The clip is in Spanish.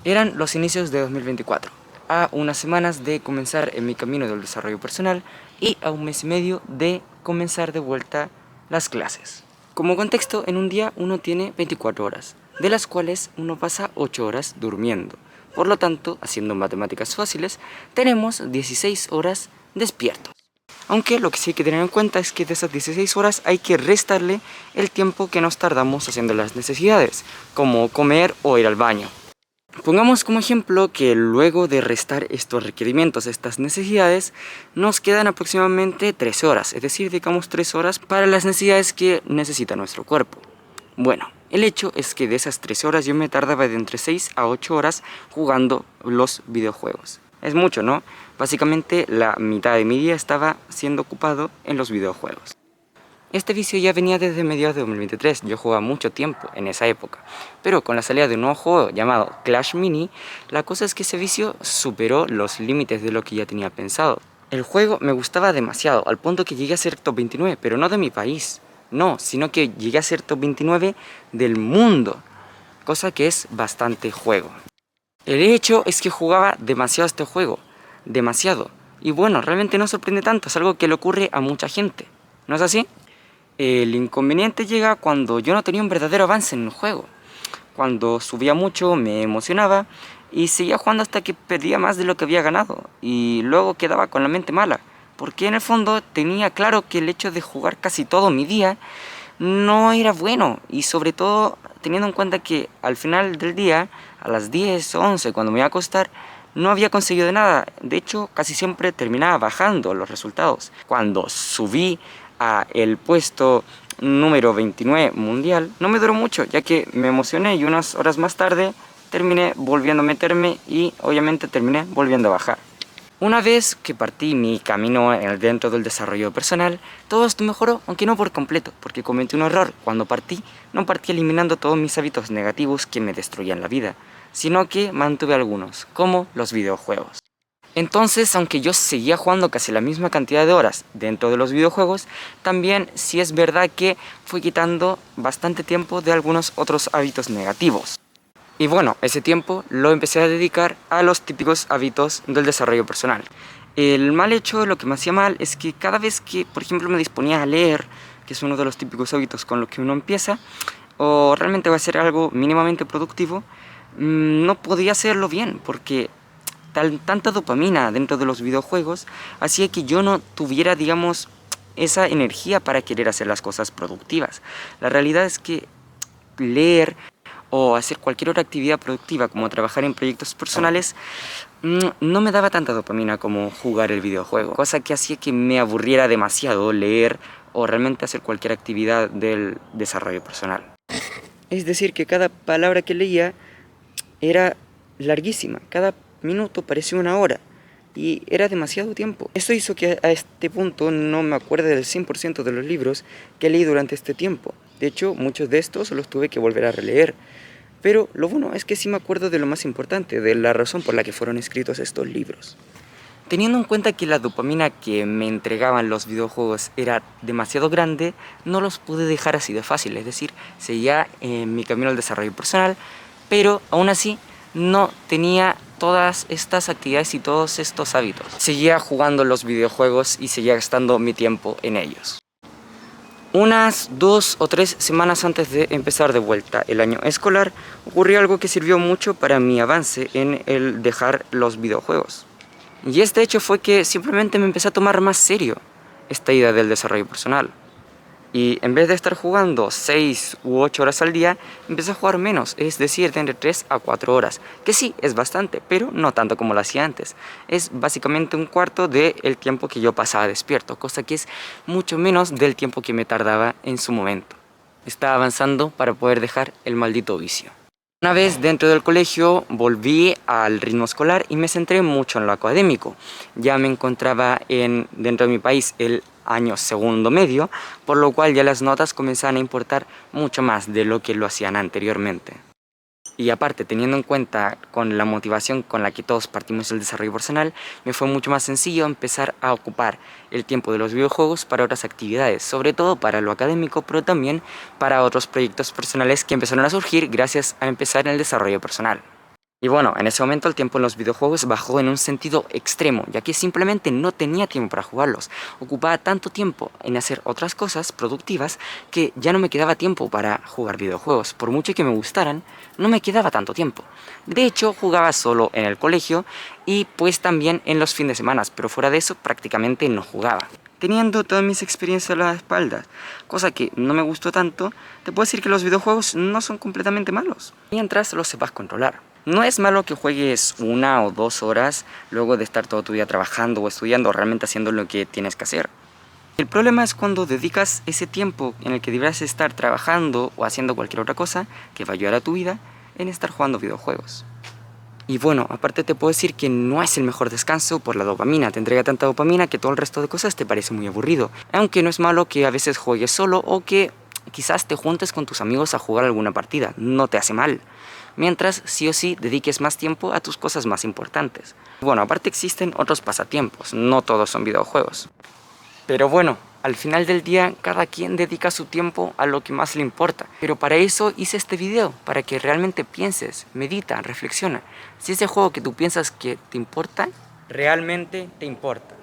Eran los inicios de 2024, a unas semanas de comenzar en mi camino del desarrollo personal y a un mes y medio de comenzar de vuelta las clases. Como contexto, en un día uno tiene 24 horas, de las cuales uno pasa 8 horas durmiendo. Por lo tanto, haciendo matemáticas fáciles, tenemos 16 horas despiertos. Aunque lo que sí hay que tener en cuenta es que de esas 16 horas hay que restarle el tiempo que nos tardamos haciendo las necesidades, como comer o ir al baño. Pongamos como ejemplo que luego de restar estos requerimientos, estas necesidades, nos quedan aproximadamente 3 horas, es decir, dedicamos 3 horas para las necesidades que necesita nuestro cuerpo. Bueno, el hecho es que de esas 3 horas yo me tardaba de entre 6 a 8 horas jugando los videojuegos. Es mucho, ¿no? Básicamente la mitad de mi día estaba siendo ocupado en los videojuegos. Este vicio ya venía desde mediados de 2023, yo jugaba mucho tiempo en esa época, pero con la salida de un nuevo juego llamado Clash Mini, la cosa es que ese vicio superó los límites de lo que ya tenía pensado. El juego me gustaba demasiado, al punto que llegué a ser top 29, pero no de mi país, no, sino que llegué a ser top 29 del mundo, cosa que es bastante juego. El hecho es que jugaba demasiado este juego, demasiado, y bueno, realmente no sorprende tanto, es algo que le ocurre a mucha gente, ¿no es así? El inconveniente llega cuando yo no tenía un verdadero avance en el juego. Cuando subía mucho me emocionaba y seguía jugando hasta que perdía más de lo que había ganado y luego quedaba con la mente mala, porque en el fondo tenía claro que el hecho de jugar casi todo mi día no era bueno, y sobre todo teniendo en cuenta que al final del día, a las 10 o 11 cuando me iba a acostar, no había conseguido nada. De hecho, casi siempre terminaba bajando los resultados. Cuando subí a el puesto número 29 mundial, no me duró mucho, ya que me emocioné y unas horas más tarde terminé volviendo a meterme y obviamente terminé volviendo a bajar. Una vez que partí mi camino dentro del desarrollo personal, todo esto mejoró, aunque no por completo, porque cometí un error. Cuando partí, no partí eliminando todos mis hábitos negativos que me destruían la vida, sino que mantuve algunos, como los videojuegos. Entonces, aunque yo seguía jugando casi la misma cantidad de horas dentro de los videojuegos, también sí es verdad que fui quitando bastante tiempo de algunos otros hábitos negativos. Y bueno, ese tiempo lo empecé a dedicar a los típicos hábitos del desarrollo personal. El mal hecho, lo que me hacía mal, es que cada vez que, por ejemplo, me disponía a leer, que es uno de los típicos hábitos con los que uno empieza, o realmente va a ser algo mínimamente productivo, no podía hacerlo bien, porque tanta dopamina dentro de los videojuegos hacía que yo no tuviera, digamos, esa energía para querer hacer las cosas productivas. La realidad es que leer o hacer cualquier otra actividad productiva como trabajar en proyectos personales no me daba tanta dopamina como jugar el videojuego, cosa que hacía que me aburriera demasiado leer o realmente hacer cualquier actividad del desarrollo personal. Es decir, que cada palabra que leía era larguísima, cada minuto parecía una hora y era demasiado tiempo. Eso hizo que a este punto no me acuerde del 100% de los libros que leí durante este tiempo. De hecho, muchos de estos los tuve que volver a releer. Pero lo bueno es que sí me acuerdo de lo más importante, de la razón por la que fueron escritos estos libros. Teniendo en cuenta que la dopamina que me entregaban los videojuegos era demasiado grande, no los pude dejar así de fácil, es decir, seguía en mi camino al desarrollo personal, pero aún así no tenía todas estas actividades y todos estos hábitos. Seguía jugando los videojuegos y seguía gastando mi tiempo en ellos. Unas 2 o 3 semanas antes de empezar de vuelta el año escolar, ocurrió algo que sirvió mucho para mi avance en el dejar los videojuegos. Y este hecho fue que simplemente me empecé a tomar más serio esta idea del desarrollo personal. Y en vez de estar jugando 6 u 8 horas al día, empecé a jugar menos, es decir, de entre 3 a 4 horas. Que sí, es bastante, pero no tanto como lo hacía antes. Es básicamente un cuarto del tiempo que yo pasaba despierto, cosa que es mucho menos del tiempo que me tardaba en su momento. Estaba avanzando para poder dejar el maldito vicio. Una vez dentro del colegio volví al ritmo escolar y me centré mucho en lo académico. Ya me encontraba dentro de mi país el año segundo medio, por lo cual ya las notas comenzaban a importar mucho más de lo que lo hacían anteriormente. Y aparte, teniendo en cuenta con la motivación con la que todos partimos del desarrollo personal, me fue mucho más sencillo empezar a ocupar el tiempo de los videojuegos para otras actividades, sobre todo para lo académico, pero también para otros proyectos personales que empezaron a surgir gracias a empezar en el desarrollo personal. Y bueno, en ese momento el tiempo en los videojuegos bajó en un sentido extremo, ya que simplemente no tenía tiempo para jugarlos. Ocupaba tanto tiempo en hacer otras cosas productivas que ya no me quedaba tiempo para jugar videojuegos. Por mucho que me gustaran, no me quedaba tanto tiempo. De hecho, jugaba solo en el colegio y pues también en los fines de semana, pero fuera de eso prácticamente no jugaba. Teniendo todas mis experiencias a la espalda, cosa que no me gustó tanto, te puedo decir que los videojuegos no son completamente malos, mientras los sepas controlar. No es malo que juegues 1 o 2 horas luego de estar todo tu día trabajando o estudiando, realmente haciendo lo que tienes que hacer. El problema es cuando dedicas ese tiempo en el que deberías estar trabajando o haciendo cualquier otra cosa que va a ayudar a tu vida en estar jugando videojuegos. Y bueno, aparte te puedo decir que no es el mejor descanso por la dopamina. Te entrega tanta dopamina que todo el resto de cosas te parece muy aburrido. Aunque no es malo que a veces juegues solo o que quizás te juntes con tus amigos a jugar alguna partida. No te hace mal. Mientras sí o sí dediques más tiempo a tus cosas más importantes. Bueno, aparte existen otros pasatiempos. No todos son videojuegos. Pero bueno, al final del día cada quien dedica su tiempo a lo que más le importa. Pero para eso hice este video, para que realmente pienses, medita, reflexiona. Si ese juego que tú piensas que te importa, realmente te importa.